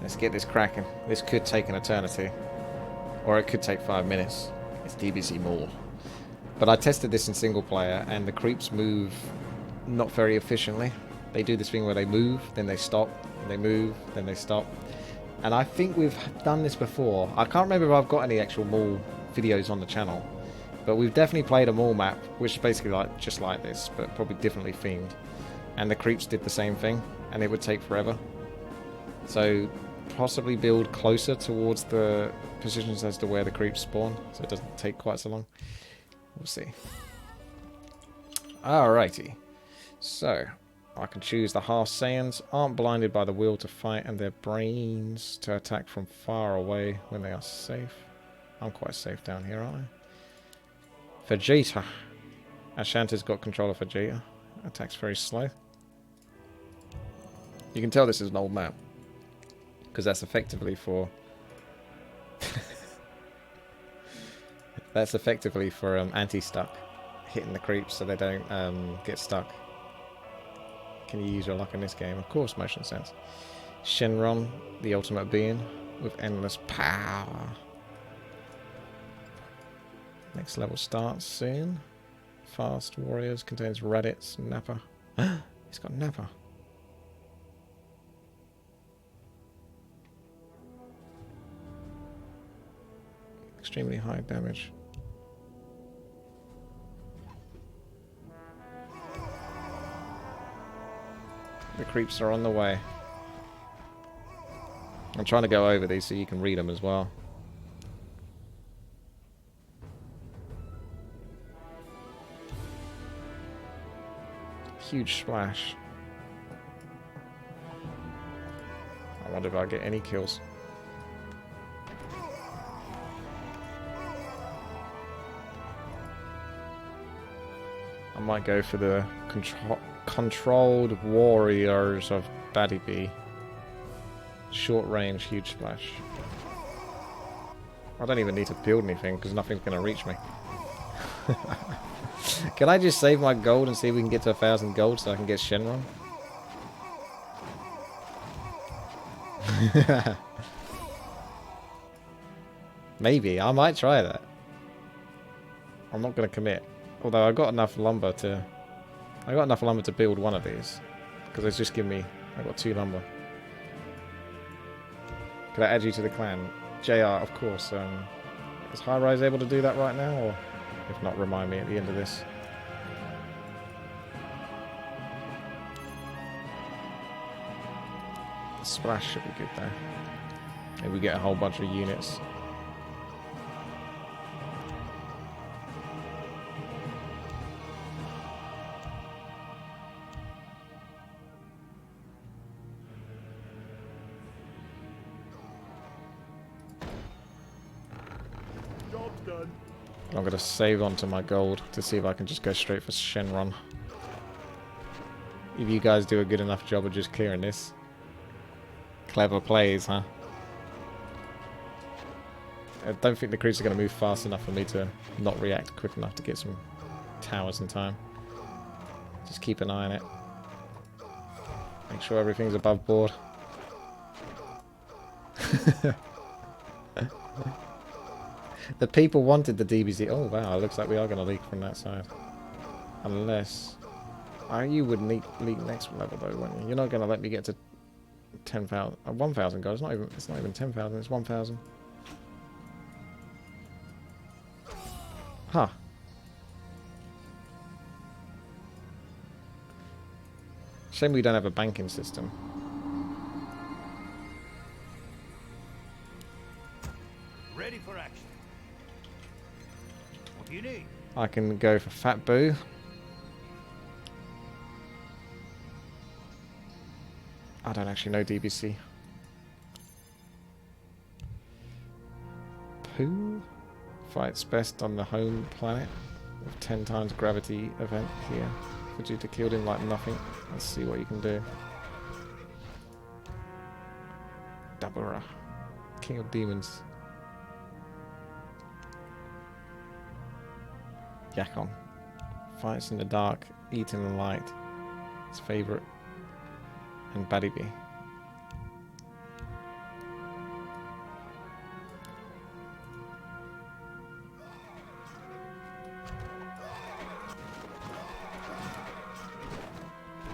Let's get this cracking. This could take an eternity. Or it could take 5 minutes. It's DBZ Maul. But I tested this in single player, and the creeps move not very efficiently. They do this thing where they move, then they stop, and they move, then they stop. And I think we've done this before. I can't remember if I've got any actual Maul videos on the channel. But we've definitely played a Maul map, which is basically like just like this, but probably differently themed. And the creeps did the same thing, and it would take forever. So possibly build closer towards the positions as to where the creeps spawn, so it doesn't take quite so long. We'll see. Alrighty. So, I can choose the half Saiyans aren't blinded by the will to fight and their brains to attack from far away when they are safe. I'm quite safe down here, aren't I? Vegeta. Ashanta's got control of Vegeta. Attacks very slow. You can tell this is an old map, because that's effectively for anti-stuck, hitting the creeps so they don't get stuck. Can you use your luck in this game? Of course, motion sense. Shenron, the ultimate being with endless power. Next level starts soon. Fast warriors contains Raditz, Nappa. He's got Nappa. Extremely high damage. The creeps are on the way. I'm trying to go over these so you can read them as well. Huge splash. I wonder if I get any kills. I might go for the controlled warriors of WTii. Short range, huge splash. I don't even need to build anything because nothing's going to reach me. Can I just save my gold and see if we can get to 1,000 gold so I can get Shenron? Maybe. I might try that. I'm not going to commit. Although I got enough lumber to... I got enough lumber to build one of these. Because it's just given me... I got 2 lumber. Could I add you to the clan? JR, of course. Is High Rise able to do that right now? Or if not, remind me at the end of this. The splash should be good though. Maybe we get a whole bunch of units. I'm going to save onto my gold to see if I can just go straight for Shenron. If you guys do a good enough job of just clearing this. Clever plays, huh? I don't think the creeps are going to move fast enough for me to not react quick enough to get some towers in time. Just keep an eye on it. Make sure everything's above board. The people wanted the DBZ. Oh wow, it looks like we are going to leak from that side. Unless... you would leak next level though, wouldn't you? You're not going to let me get to 10,000... 1,000 gold. It's not even 10,000, it's 1,000. Huh. Shame we don't have a banking system. Ready for action. What do you need? I can go for Fat Boo. I don't actually know DBC. Pooh fights best on the home planet with 10 times gravity event here. Vegeta killed him like nothing. Let's see what you can do. Dabura, King of Demons. Yakon fights in the dark, eat in the light. His favorite. And WTii.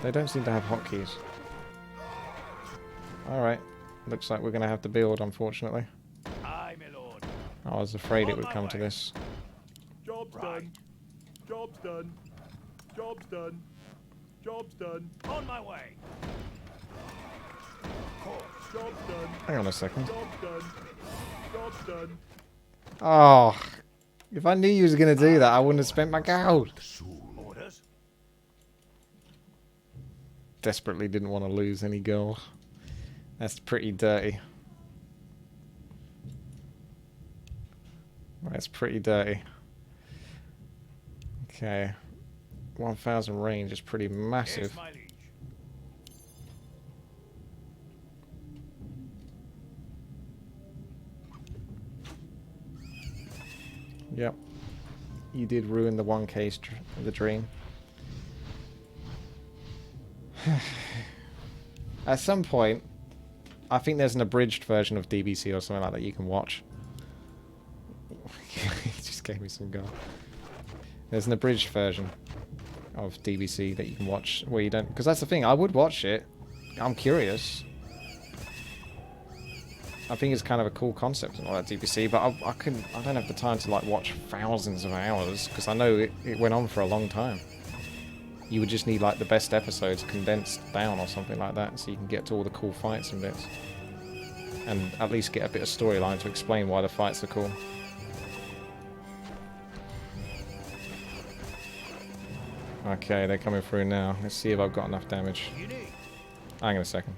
They don't seem to have hotkeys. Alright. Looks like we're going to have to build, unfortunately. Aye, my lord. I was afraid it On would my come to way. this. Job's Right. done. Job's done. Job's done. Job's done. On my way. Job's done. Hang on a second. Job's done. Job's done. Oh, if I knew you was going to do that, I wouldn't have spent my gold. Orders. Desperately didn't want to lose any gold. That's pretty dirty. That's pretty dirty. Okay. 1,000 range is pretty massive. Yes, my liege. Yep. You did ruin the 1K the dream. At some point, I think there's an abridged version of DBC or something like that you can watch. He just gave me some gold. There's an abridged version of DBC that you can watch where you don't... Because that's the thing, I would watch it. I'm curious. I think it's kind of a cool concept and all that DBC, but I don't have the time to like watch thousands of hours because I know it went on for a long time. You would just need like the best episodes condensed down or something like that so you can get to all the cool fights and bits. And at least get a bit of storyline to explain why the fights are cool. Okay, they're coming through now. Let's see if I've got enough damage. You need. Hang on a second.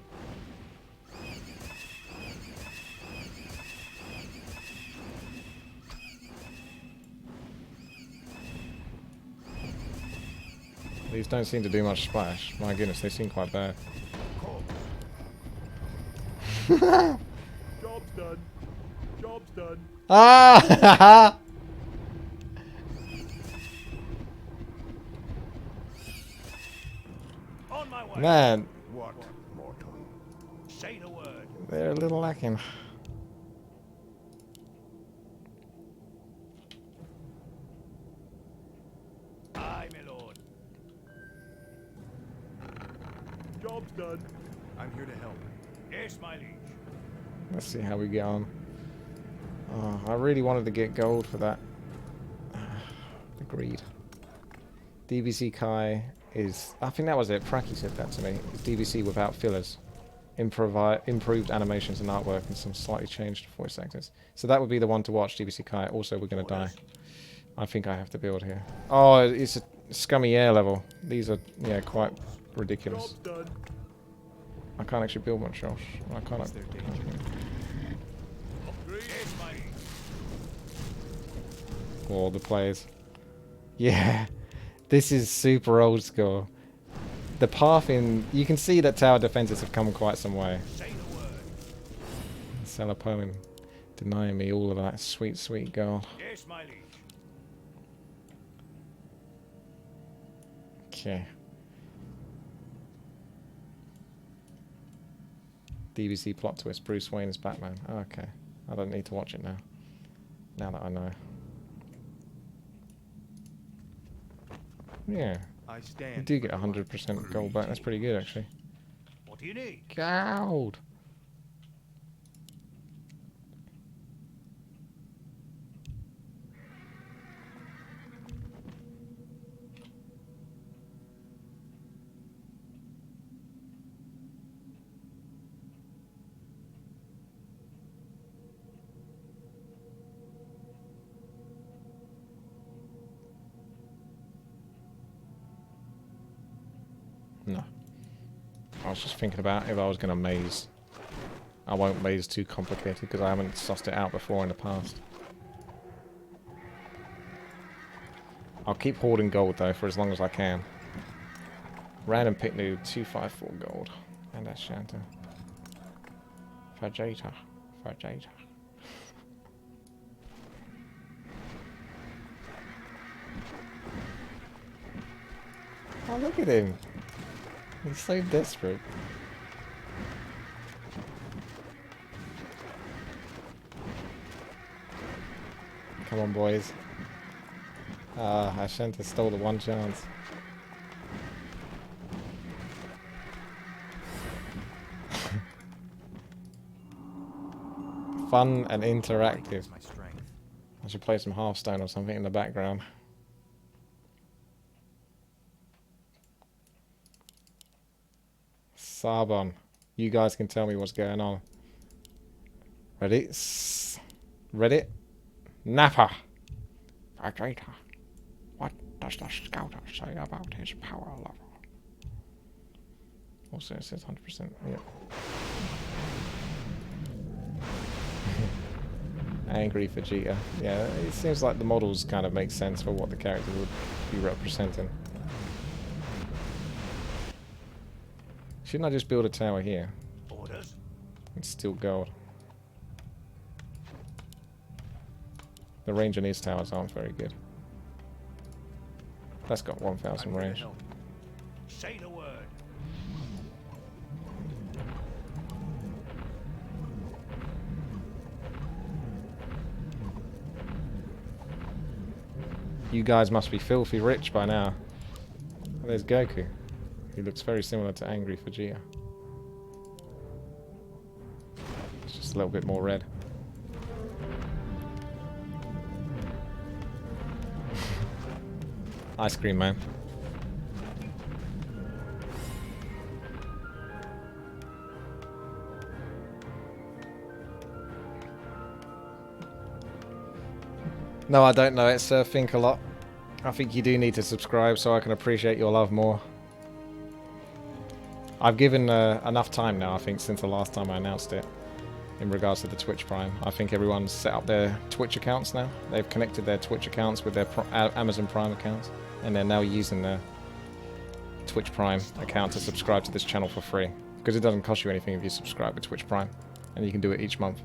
These don't seem to do much splash. My goodness, they seem quite bad. Job's done. Job's done. Ah! On my way. Man, What, mortal? Say the word. they're a little lacking. Aye, my lord. Job's done. I'm here to help. Yes, my liege. Let's see how we get on. Oh, I really wanted to get gold for that. Agreed. DBZ Kai is... I think that was it. Pracky said that to me. It's DBC without fillers. Improved animations and artwork and some slightly changed voice actors. So that would be the one to watch, DBZ Kai. Also, we're going to die. I think I have to build here. Oh, it's a scummy air level. These are, yeah, quite ridiculous. Job's done. I can't actually build much else. I can't... Yes, my liege. All the players. Yeah, this is super old school. The path in... You can see that tower defenses have come quite some way. Say the word. Celapoin denying me all of that sweet, sweet gold. Yes, my liege. Okay. DBC plot twist. Bruce Wayne is Batman. Okay. I don't need to watch it now. Now that I know. Yeah. I You stand. do get 100% gold back. That's pretty good, actually. What do you need? Gold! No. I was just thinking about if I was going to maze. I won't maze too complicated because I haven't sussed it out before in the past. I'll keep hoarding gold though for as long as I can. Random pick new 254 gold. And that's Shanta. Vegeta. Vegeta. Oh, look at him. He's so desperate. Come on, boys. Ah, Ashanta stole the one chance. fun and interactive. Is my strength. I should play some Hearthstone or something in the background. Sarbon, you guys can tell me what's going on. Ready? Ready? Nappa! Vegeta, what does the scouter say about his power level? Also, it says 100%. Yeah. Angry Vegeta. Yeah, it seems like the models kind of make sense for what the character would be representing. Shouldn't I just build a tower here? Orders. It's still gold. The range on these towers aren't very good. That's got 1,000 range. Say the word. You guys must be filthy rich by now. There's Goku. He looks very similar to Angry Vegeta. It's just a little bit more red. Ice cream man. No, I don't know. It's Think a Lot. I think you do need to subscribe so I can appreciate your love more. I've given enough time now, I think, since the last time I announced it, in regards to the Twitch Prime. I think everyone's set up their Twitch accounts now. They've connected their Twitch accounts with their Amazon Prime accounts, and they're now using their Twitch Prime account to subscribe to this channel for free. Because it doesn't cost you anything if you subscribe with Twitch Prime, and you can do it each month.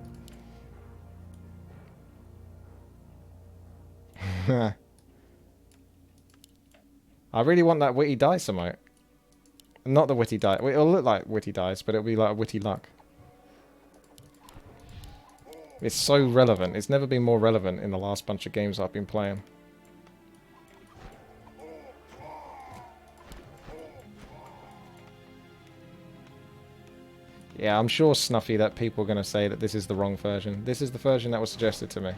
I really want that witty dice emote. Not the witty dice. It'll look like witty dice, but it'll be like witty luck. It's so relevant. It's never been more relevant in the last bunch of games I've been playing. Yeah, I'm sure, Snuffy, that people are going to say that this is the wrong version. This is the version that was suggested to me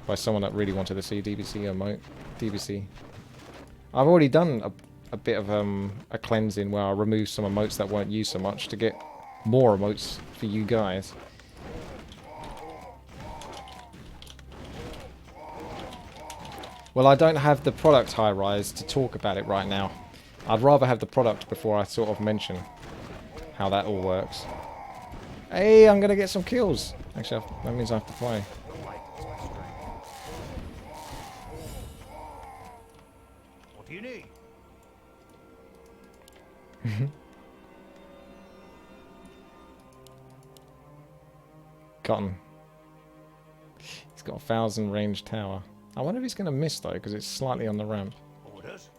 by someone that really wanted to see DBZ emote. DBZ. I've already done a bit of a cleansing where I removed some emotes that weren't used so much to get more emotes for you guys. Well, I don't have the product high-rise to talk about it right now. I'd rather have the product before I sort of mention how that all works. Hey, I'm going to get some kills. Actually, that means I have to play. What do you need? Cotton. He's got 1,000 range tower. I wonder if he's going to miss though, because it's slightly on the ramp. Orders.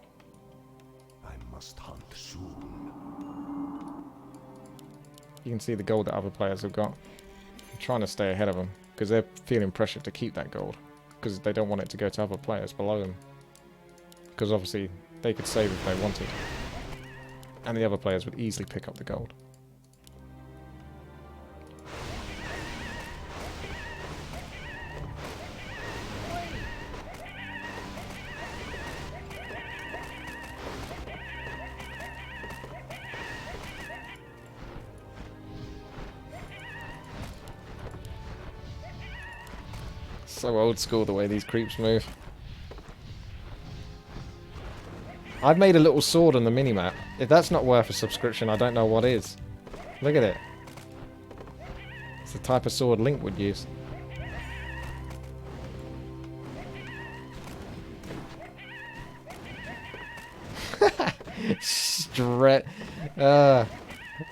I must hunt soon. You can see the gold that other players have got. I'm trying to stay ahead of them, because they're feeling pressured to keep that gold, because they don't want it to go to other players below them. Because obviously, they could save if they wanted. And the other players would easily pick up the gold. So old school the way these creeps move. I've made a little sword on the minimap. If that's not worth a subscription, I don't know what is. Look at it. It's the type of sword Link would use.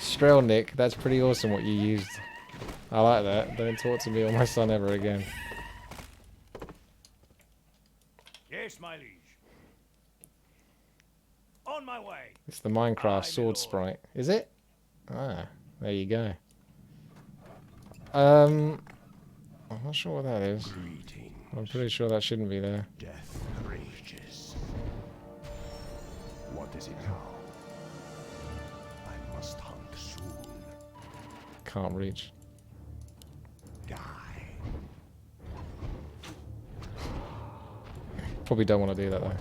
Strelnik, that's pretty awesome what you used. I like that. Don't talk to me or my son ever again. Yes, my liege. On my way. It's the Minecraft Aye, sword my lord. sprite. Is it? Ah, there you go. I'm not sure what that is. Greetings. I'm pretty sure that shouldn't be there. Death rages. What is it now? I must hunt soon. Can't reach. Die. Probably don't want to do that though.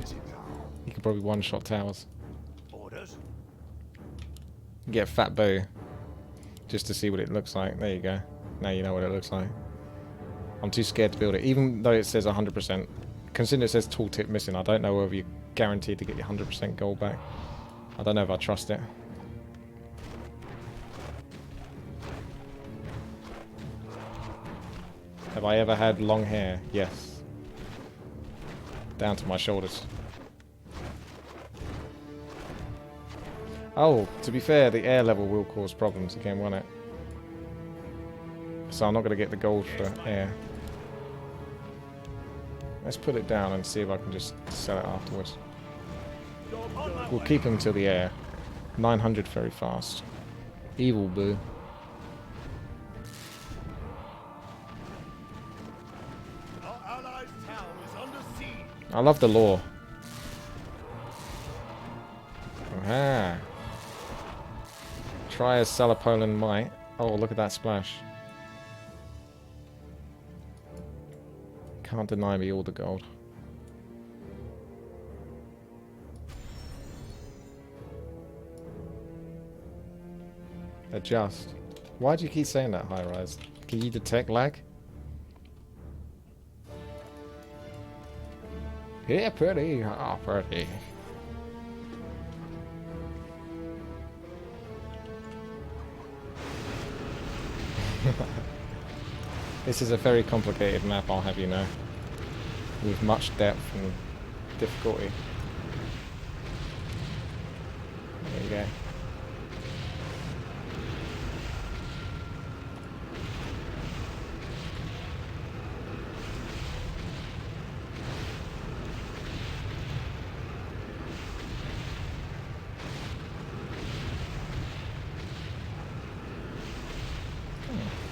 You could probably one-shot towers. Orders. Get a fat bow. Just to see what it looks like. There you go. Now you know what it looks like. I'm too scared to build it. Even though it says 100%. Consider it says tooltip missing. I don't know whether you're guaranteed to get your 100% gold back. I don't know if I trust it. Have I ever had long hair? Yes. Down to my shoulders. Oh, to be fair, the air level will cause problems again, won't it? So I'm not going to get the gold for air. Let's put it down and see if I can just sell it afterwards. We'll keep him till the air. 900 very fast. Evil boo. Our allies' town is under siege. I love the lore. Aha. Try as Salapolan might. Oh, look at that splash. Can't deny me all the gold. Adjust. Why do you keep saying that, High Rise? Can you detect lag? Yeah, pretty. Oh, pretty. This is a very complicated map, I'll have you know. With much depth and difficulty. There you go.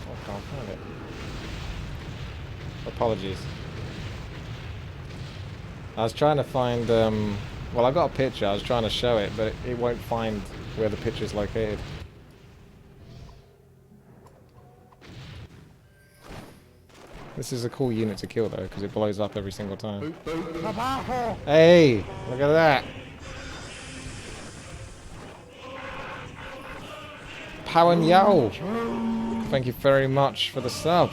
I can't find it. Apologies. I was trying to find, well, I got a picture, I was trying to show it, but it won't find where the picture's located. This is a cool unit to kill, though, because it blows up every single time. Hey, look at that. Powen Yao. Thank you very much for the sub.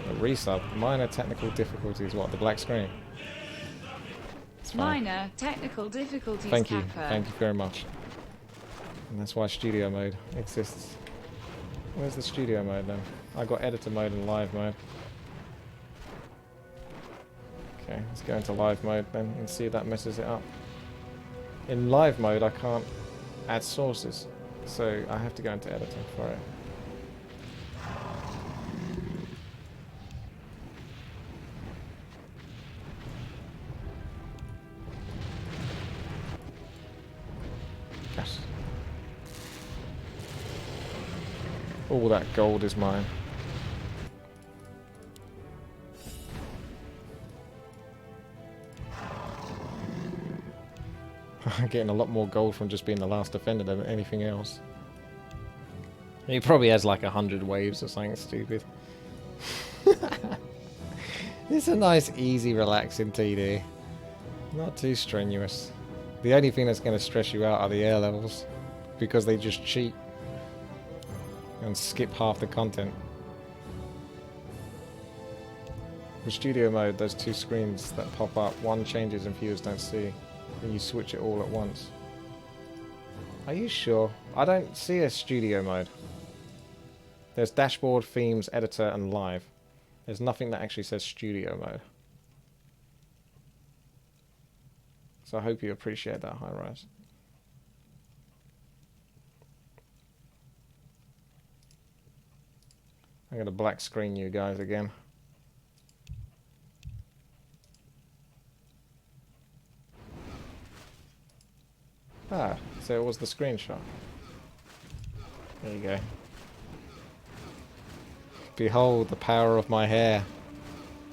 A resub. Minor technical difficulties. What? The black screen? It's fine. Minor technical difficulties. Thank you. Kappa. Thank you very much. And that's why studio mode exists. Where's the studio mode then? I got editor mode and live mode. Okay, let's go into live mode then and see if that messes it up. In live mode I can't add sources, so I have to go into editor for it. Yes. All that gold is mine. I'm getting a lot more gold from just being the last defender than anything else. He probably has like 100 waves or something stupid. It's a nice, easy, relaxing TD. Not too strenuous. The only thing that's going to stress you out are the air levels, because they just cheat and skip half the content. With studio mode, those two screens that pop up, one changes and viewers don't see. And you switch it all at once. Are you sure? I don't see a studio mode. There's dashboard, themes, editor, and live. There's nothing that actually says studio mode. So I hope you appreciate that, High Rise. I'm going to black screen you guys again. Ah, so it was the screenshot. There you go. Behold the power of my hair.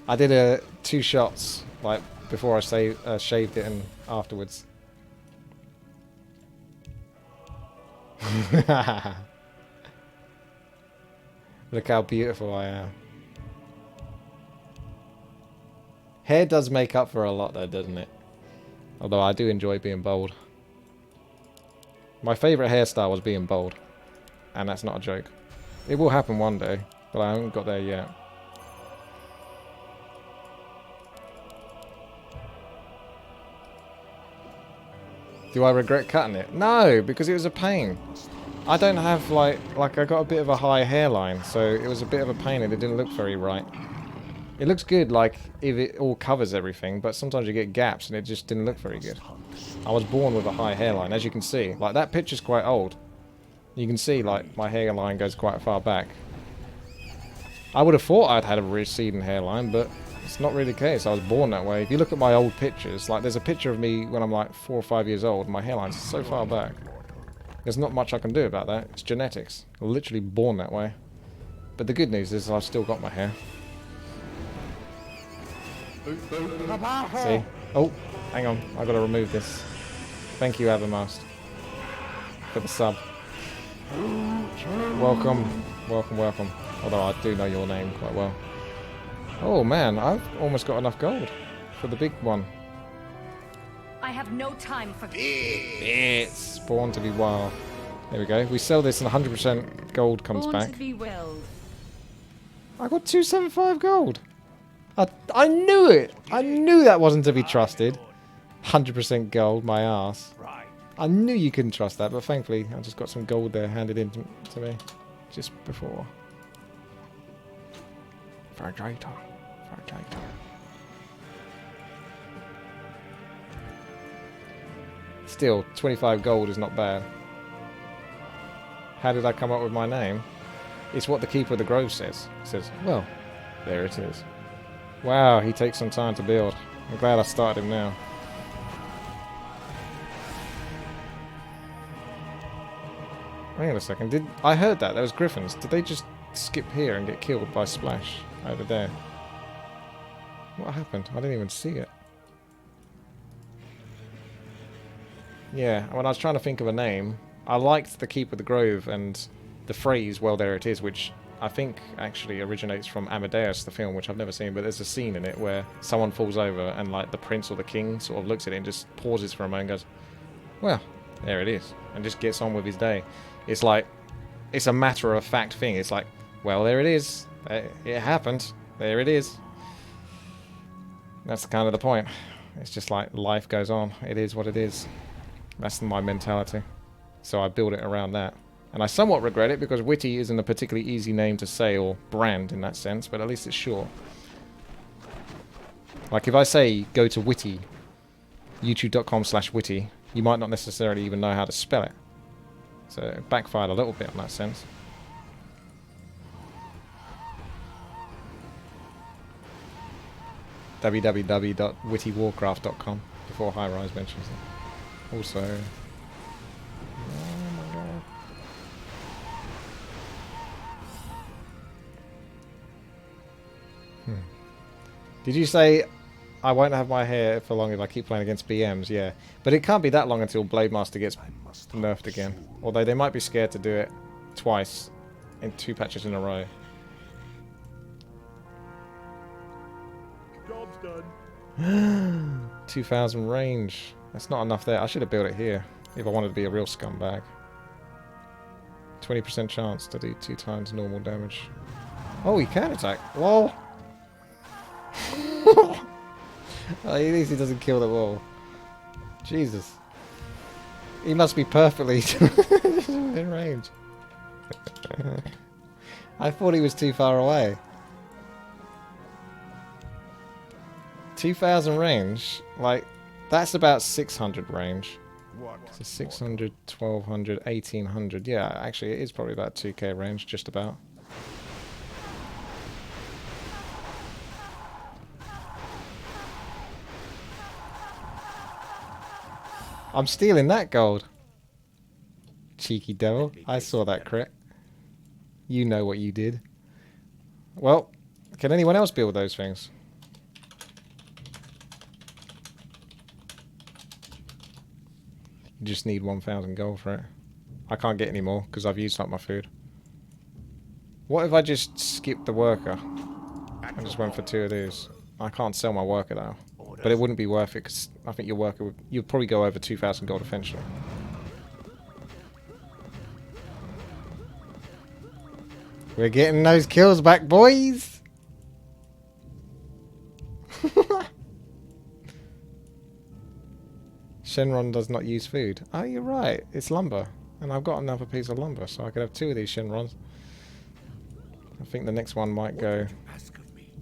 I did 2 shots, like, before I shaved it and afterwards. Look how beautiful I am. Hair does make up for a lot though, doesn't it? Although I do enjoy being bald. My favourite hairstyle was being bald. And that's not a joke. It will happen one day, but I haven't got there yet. Do I regret cutting it? No, because it was a pain. I don't have like I got a bit of a high hairline, so it was a bit of a pain and it didn't look very right. It looks good like if it all covers everything, but sometimes you get gaps and it just didn't look very good. I was born with a high hairline, as you can see. Like that picture's quite old. You can see like my hairline goes quite far back. I would have thought I'd had a receding hairline, but it's not really the case. I was born that way. If you look at my old pictures, like there's a picture of me when I'm like 4 or 5 years old, my hairline's so far back. There's not much I can do about that. It's genetics. I'm literally born that way. But the good news is I've still got my hair. See? Oh, hang on. I've got to remove this. Thank you, Abermast, for the sub. Welcome. Welcome, welcome. Although I do know your name quite well. Oh man, I've almost got enough gold for the big one. I have no time for It's born to be wild. There we go. We sell this and 100% gold comes born back. to be willed. I got 275 gold. I knew it. I knew that wasn't to be trusted. 100% gold, my ass. Right. I knew you couldn't trust that, but thankfully I just got some gold there handed in to me just before. Fragrator. Still, 25 gold is not bad. How did I come up with my name? It's what the Keeper of the Grove says. It says, well, there it is. Wow, he takes some time to build. I'm glad I started him now. Hang on a second. I heard that? There was griffins. Did they just skip here and get killed by Splash over there? What happened? I didn't even see it. Yeah, when I was trying to think of a name, I liked the Keep of the Grove and the phrase, well, there it is, which I think actually originates from Amadeus, the film, which I've never seen, but there's a scene in it where someone falls over and like the prince or the king sort of looks at it and just pauses for a moment and goes, well, there it is, and just gets on with his day. It's like, it's a matter of fact thing. It's like, well, there it is. It happened. There it is. That's kind of the point. It's just like life goes on. It is what it is. That's my mentality. So I build it around that. And I somewhat regret it because Witty isn't a particularly easy name to say or brand in that sense, but at least it's short. Like if I say go to Witty, youtube.com/Witty, you might not necessarily even know how to spell it. So it backfired a little bit in that sense. www.WTiiWarcraft.com before High Rise mentions it. Also, oh my god. Did you say I won't have my hair for long if I keep playing against BMs? Yeah, but it can't be that long until Blade Master gets nerfed again. Although they might be scared to do it twice in 2 patches in a row. Job's done. 2000 range. That's not enough there. I should have built it here if I wanted to be a real scumbag. 20% chance to do 2 times normal damage. Oh, he can attack. Lol. Oh, at least he doesn't kill the wall. Jesus. He must be perfectly in range. I thought he was too far away. 2000 range, like, that's about 600 range. So 600, 1200, 1800. Yeah, actually, it is probably about 2k range, just about. I'm stealing that gold. Cheeky devil. I saw that crit. You know what you did. Well, can anyone else build those things? You just need 1000 gold for it. I can't get any more because I've used up my food. What if I just skipped the worker and just went for 2 of these? I can't sell my worker though. Orders. But it wouldn't be worth it because I think your worker would... You'd probably go over 2,000 gold eventually. We're getting those kills back, boys! Shenron does not use food. Oh, you're right. It's lumber. And I've got another piece of lumber, so I could have 2 of these Shenrons. I think the next one might go Ask of me.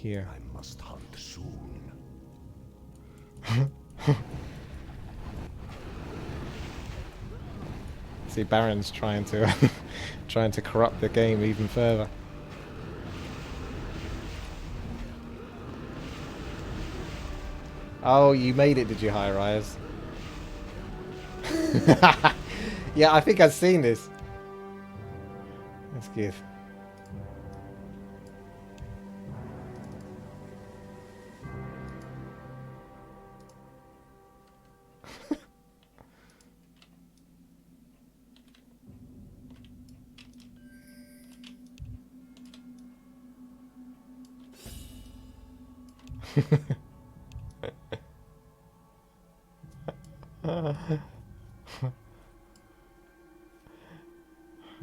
here. I must hunt soon. See, Baron's trying to trying to corrupt the game even further. Oh, you made it, did you, High Rise? Yeah, I think I've seen this. That's good.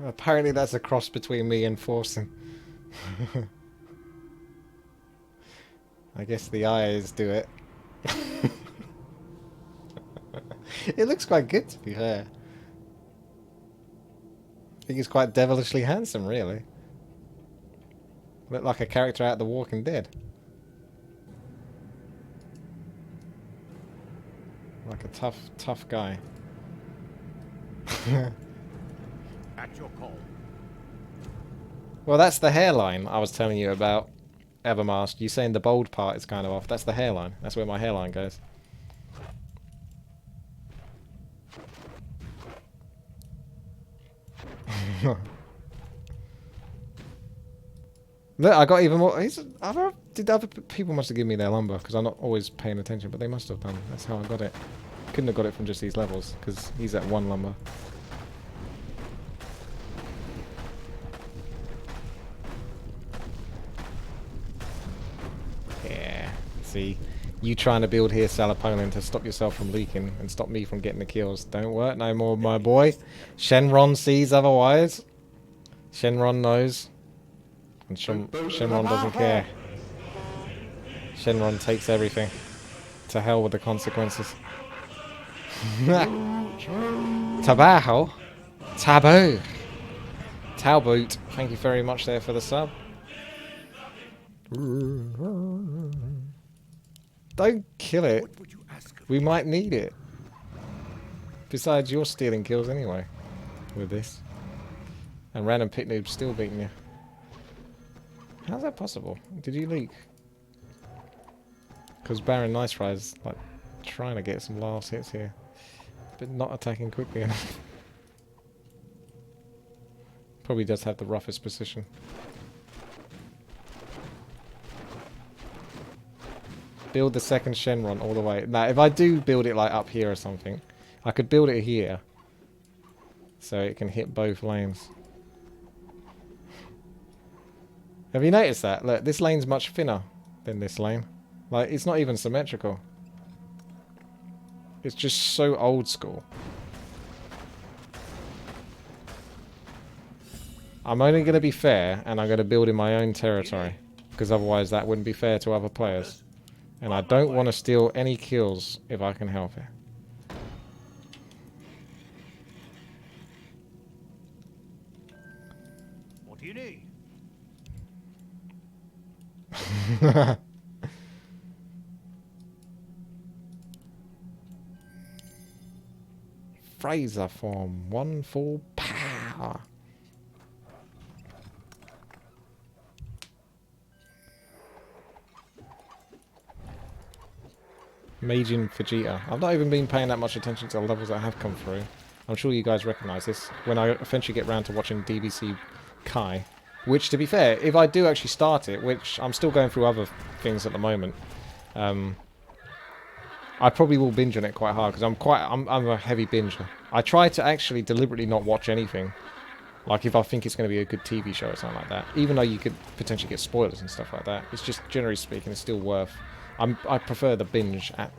Apparently that's a cross between me and Forcing. I guess the eyes do it. It looks quite good, to be fair. I think he's quite devilishly handsome, really. Look like a character out of The Walking Dead. Like a tough guy. At your call. Well, that's the hairline I was telling you about, Evermast. You saying the bold part is kind of off. That's the hairline. That's where my hairline goes. Look, I got even more. Other people must have given me their lumber because I'm not always paying attention, but they must have done. That's how I got it. Couldn't have got it from just these levels because he's at 1 lumber. Yeah. See, you trying to build here, Salaponin, to stop yourself from leaking and stop me from getting the kills. Don't work no more, my boy. Shenron sees otherwise. Shenron knows. And Shenron doesn't care. Shenron takes everything. To hell with the consequences. Tabaho? Taboo. Talboot. Thank you very much there for the sub. Don't kill it. What would you ask of We me? might need it. Besides, you're stealing kills anyway. With this. And random pit noob's still beating you. How's that possible? Did you leak? Because Baron Nice Rise like trying to get some last hits here. But not attacking quickly enough. Probably does have the roughest position. Build the second Shenron all the way. Now, if I do build it like up here or something, I could build it here. So it can hit both lanes. Have you noticed that? Look, this lane's much thinner than this lane. Like, it's not even symmetrical. It's just so old school. I'm only going to be fair, and I'm going to build in my own territory. Because otherwise that wouldn't be fair to other players. And I don't want to steal any kills if I can help it. What do you need? Fraser form. 1 full power. Majin Vegeta. I've not even been paying that much attention to the levels that have come through. I'm sure you guys recognise this. When I eventually get round to watching DBZ Kai. Which, to be fair, if I do actually start it, which I'm still going through other things at the moment, I probably will binge on it quite hard because I'm a heavy binger. I try to actually deliberately not watch anything Like if I think it's going to be a good TV show or something like that, even though you could potentially get spoilers and stuff like that, it's just generally speaking, it's still worth. I prefer the binge at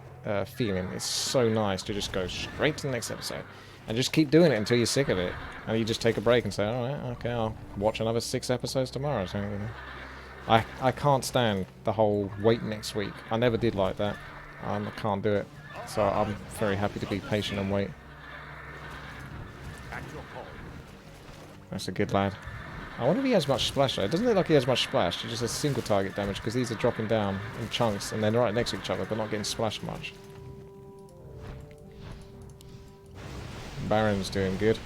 feeling. It's so nice to just go straight to the next episode and just keep doing it until you're sick of it, and you just take a break and say, all right, okay, I'll watch another 6 episodes tomorrow. So, you know. I can't stand the whole wait next week. I never did like that. I can't do it. So I'm very happy to be patient and wait. That's a good lad. I wonder if he has much splash though. It doesn't look like he has much splash. He just has single target damage because these are dropping down in chunks and they're right next to each other but not getting splashed much. Baron's doing good.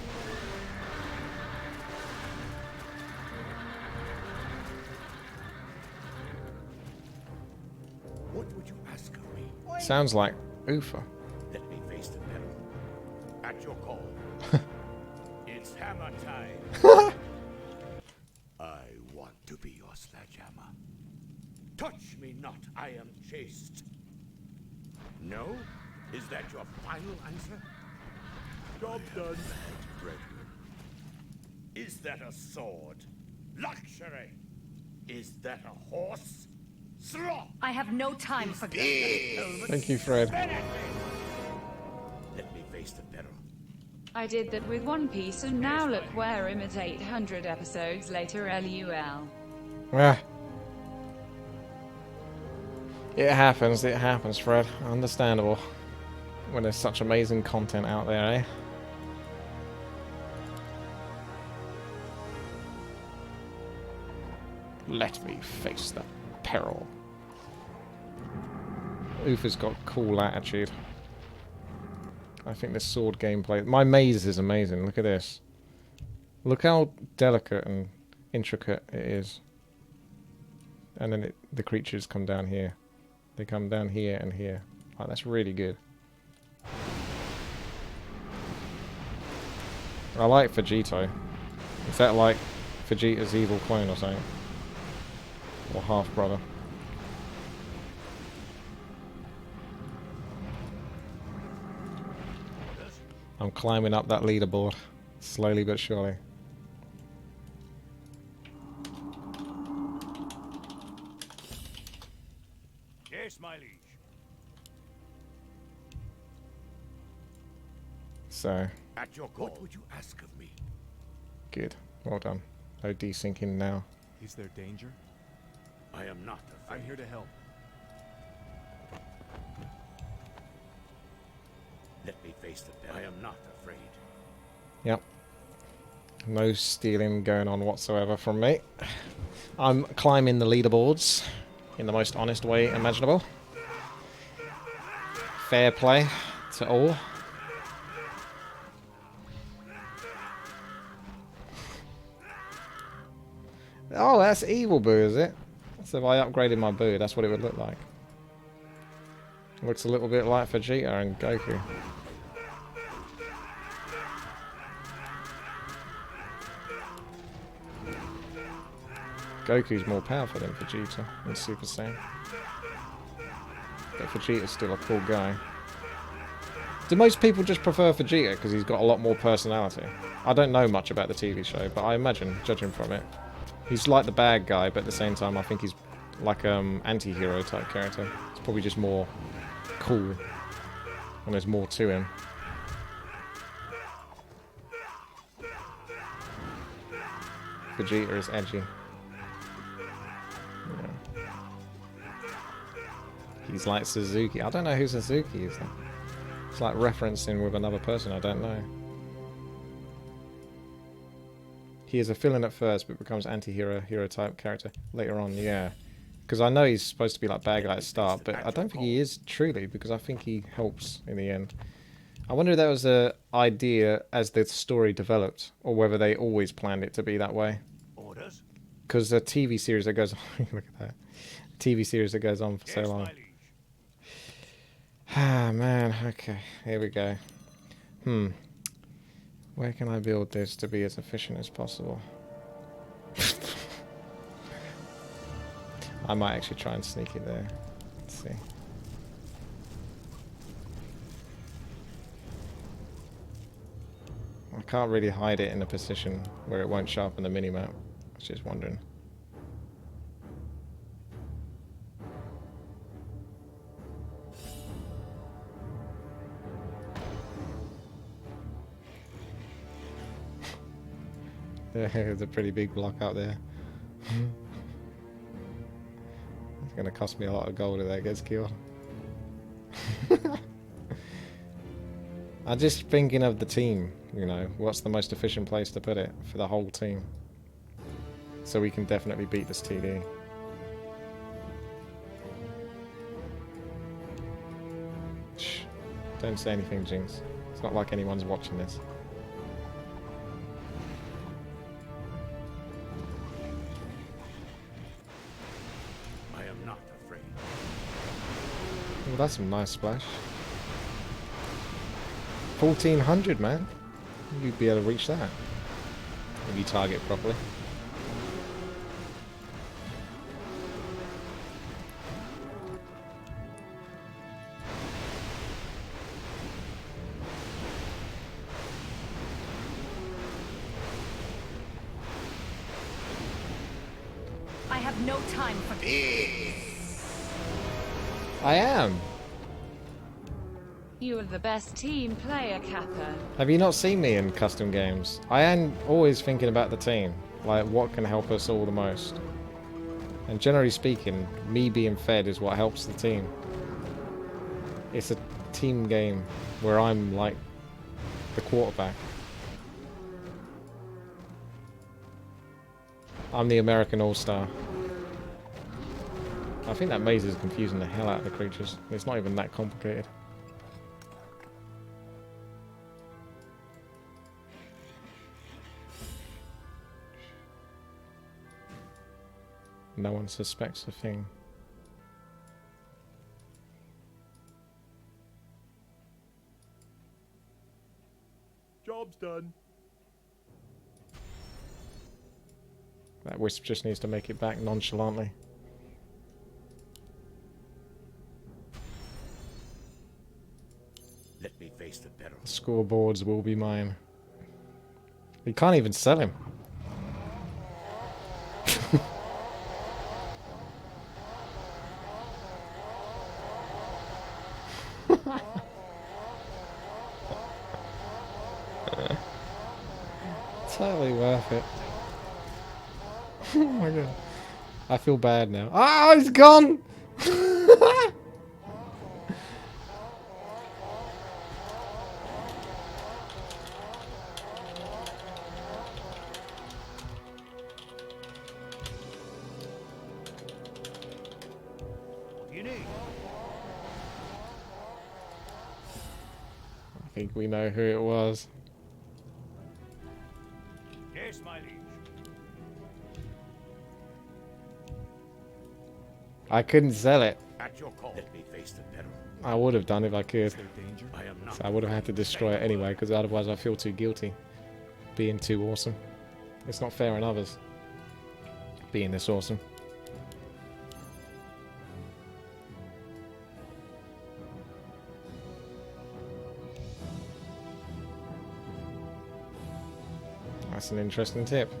What would you ask of me? Sounds like Ufa. Let me face the peril. At your call. It's hammer time. I want to be your sledgehammer. Touch me not, I am chaste. No? Is that your final answer? Job's done. Brethren. Is that a sword? Luxury. Is that a horse? Sloth. I have no time for Thank you, Fred. Let me face the peril. I did that with One Piece, and now look where I'm at 800 episodes later. LUL. Ah. It happens, Fred. Understandable. When there's such amazing content out there, eh? Let me face the peril. Ufa's got cool attitude. I think this sword gameplay... My maze is amazing. Look at this. Look how delicate and intricate it is. And then the creatures come down here. They come down here and here. Oh, that's really good. I like Vegito. Is that like Vegeta's evil clone or something? Or half-brother? I'm climbing up that leaderboard. Slowly but surely. Yes, my liege. So, At your call. What would you ask of me? good. Well done. No desyncing now. Is there danger? I am not afraid. I'm here to help. Let me face the peril. I am not afraid. Yep. No stealing going on whatsoever from me. I'm climbing the leaderboards in the most honest way imaginable. Fair play to all. Oh, that's evil boo, is it? So if I upgraded my boo, that's what it would look like. Looks a little bit like Vegeta and Goku. Goku's more powerful than Vegeta in Super Saiyan. But Vegeta's still a cool guy. Do most people just prefer Vegeta because he's got a lot more personality? I don't know much about the TV show, but I imagine, judging from it, he's like the bad guy, but at the same time I think he's like anti-hero type character. It's probably just more cool, and there's more to him. Vegeta is edgy. Yeah. He's like Suzuki. I don't know who Suzuki is though. It's like referencing with another person I don't know. He is a villain at first, but becomes anti-hero, hero type character later on, yeah. Because I know he's supposed to be like bad guy at the start, but I don't think he is truly, because I think he helps in the end. I wonder if that was an idea as the story developed, or whether they always planned it to be that way. Orders? Because a TV series that goes on, look at that. A TV series that goes on for so Yes, long. my liege. Ah, man, okay, here we go. Where can I build this to be as efficient as possible? I might actually try and sneak it there. Let's see. I can't really hide it in a position where it won't show up on the minimap. I was just wondering. There's a pretty big block out there. It's going to cost me a lot of gold if that gets killed. I'm just thinking of the team, you know, what's the most efficient place to put it for the whole team. So we can definitely beat this TD. Shh. Don't say anything, Jinx. It's not like anyone's watching this. I am not afraid. Well, that's some nice splash. 1400, man. You'd be able to reach that if you target properly. I have no time for I am. You are the best team player, Kappa. Have you not seen me in custom games? I am always thinking about the team, like what can help us all the most. And generally speaking, me being fed is what helps the team. It's a team game where I'm like the quarterback. I'm the American All-Star. I think that maze is confusing the hell out of the creatures. It's not even that complicated. No one suspects a thing. Job's done. That wisp just needs to make it back nonchalantly. Let me face the peril. The scoreboards will be mine. You can't even sell him. Totally worth it. Oh my god. I feel bad now. Ah, he's gone! What do you need? I think we know who it was. Yes, my liege. I couldn't sell it. At your call. Let me face the peril. I would have done if I could. I am not. So I would have had to destroy it anyway, because otherwise I feel too guilty. Being too awesome. It's not fair on others. Being this awesome. That's an interesting tip.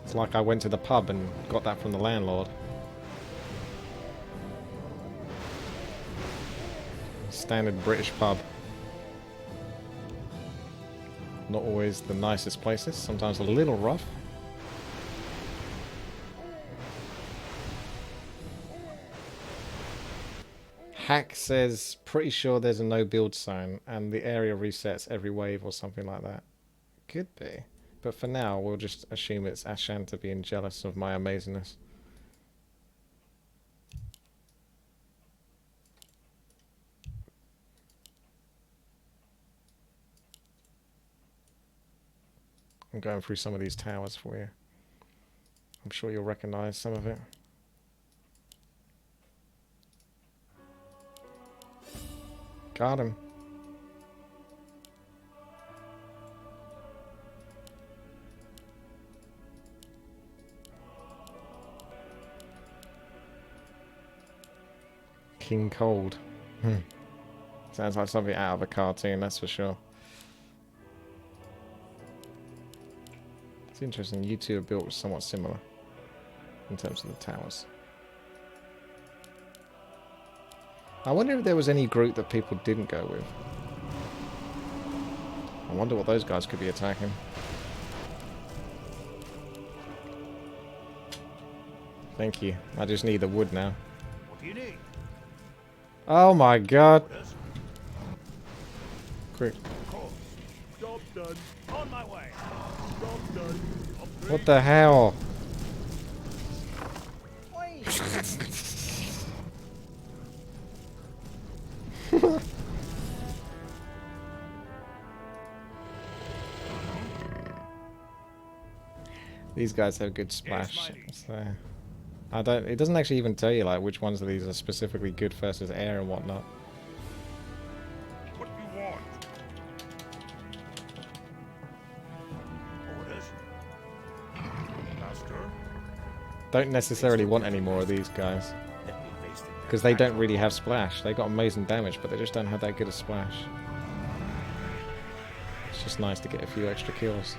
It's like I went to the pub and got that from the landlord. Standard British pub. Not always the nicest places, sometimes a little rough. Hack says, pretty sure there's a no build zone and the area resets every wave or something like that. Could be. But for now, we'll just assume it's Ashanta being jealous of my amazingness. I'm going through some of these towers for you. I'm sure you'll recognize some of it. Got him. King Cold. Sounds like something out of a cartoon, that's for sure. It's interesting, you two are built somewhat similar in terms of the towers. I wonder if there was any group that people didn't go with. I wonder what those guys could be attacking. Thank you. I just need the wood now. What do you need? Oh my god. Orders? Quick. Course. Job done. On my way. Job done. Upgrade. What the hell? These guys have good splash. So I don't. It doesn't actually even tell you like which ones of these are specifically good versus air and whatnot. What do you want? Orders? Master? Don't necessarily want any more of these guys Let me face them. because they don't really have splash. They got amazing damage, but they just don't have that good a splash. It's just nice to get a few extra kills.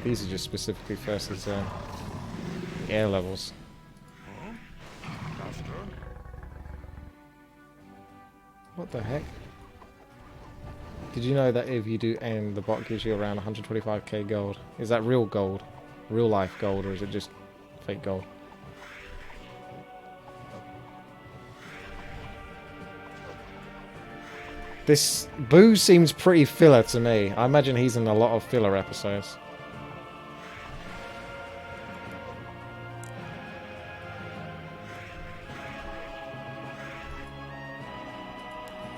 These are just specifically versus air levels. Master? What the heck? Did you know that if you do end, the bot gives you around 125k gold? Is that real gold? Real life gold, or is it just fake gold? This Boo seems pretty filler to me. I imagine he's in a lot of filler episodes.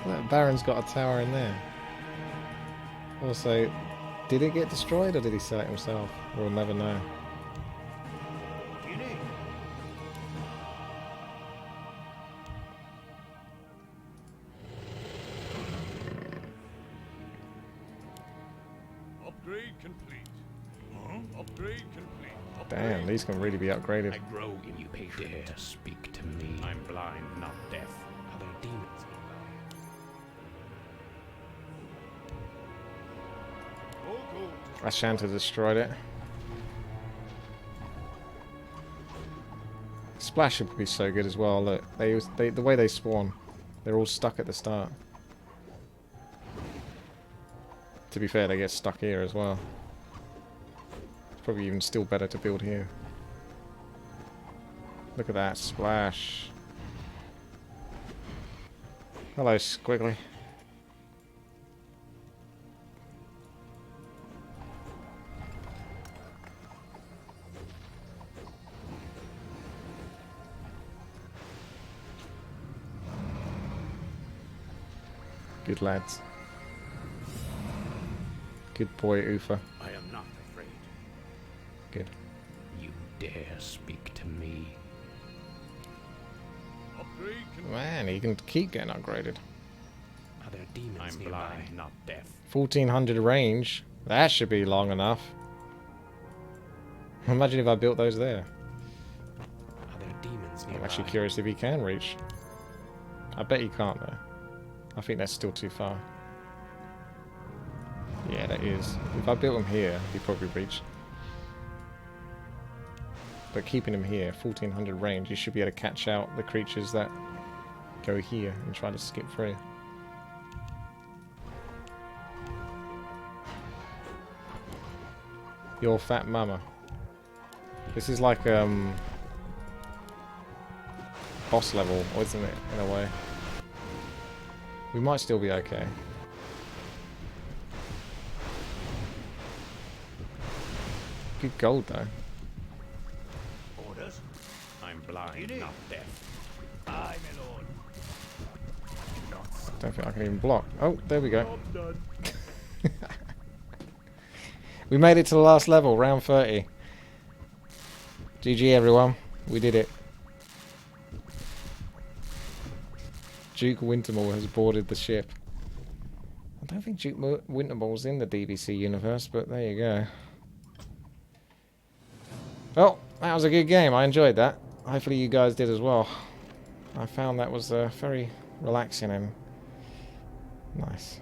That Baron's got a tower in there. Also, did it get destroyed or did he sell it himself? We'll never know. What do you need? Upgrade complete. Upgrade complete. Damn, these can really be upgraded. I grow in you patient. Dare to speak to me. I'm blind, not deaf. Other demons Oh, good. Ashanta destroyed it. Splash would be so good as well. Look, the way they spawn, they're all stuck at the start. To be fair, they get stuck here as well. It's probably even still better to build here. Look at that splash. Hello, Squiggly. Good lads. Good boy, Ufa. I am not afraid. Good. You dare speak to me. Upgrade complete. Man, he can keep getting upgraded. Are there demons I'm nearby? Blind, not deaf. 1400 range. That should be long enough. Imagine if I built those there. Are there demons nearby? I'm actually curious if he can reach. I bet he can't though. I think that's still too far. Yeah, that is. If I built him here, he'd probably reach. But keeping him here, 1400 range, you should be able to catch out the creatures that go here and try to skip through. Your fat mama. This is like boss level, isn't it, in a way? We might still be okay. Good gold though. Orders? I'm blind, not deaf. Aye, my lord. Don't think I can even block. Oh, there we go. Job done. We made it to the last level, round 30. GG everyone, we did it. Duke Wintermore has boarded the ship. I don't think Duke Wintermore's in the DBC universe, but there you go. Well, that was a good game. I enjoyed that. Hopefully you guys did as well. I found that was very relaxing and nice.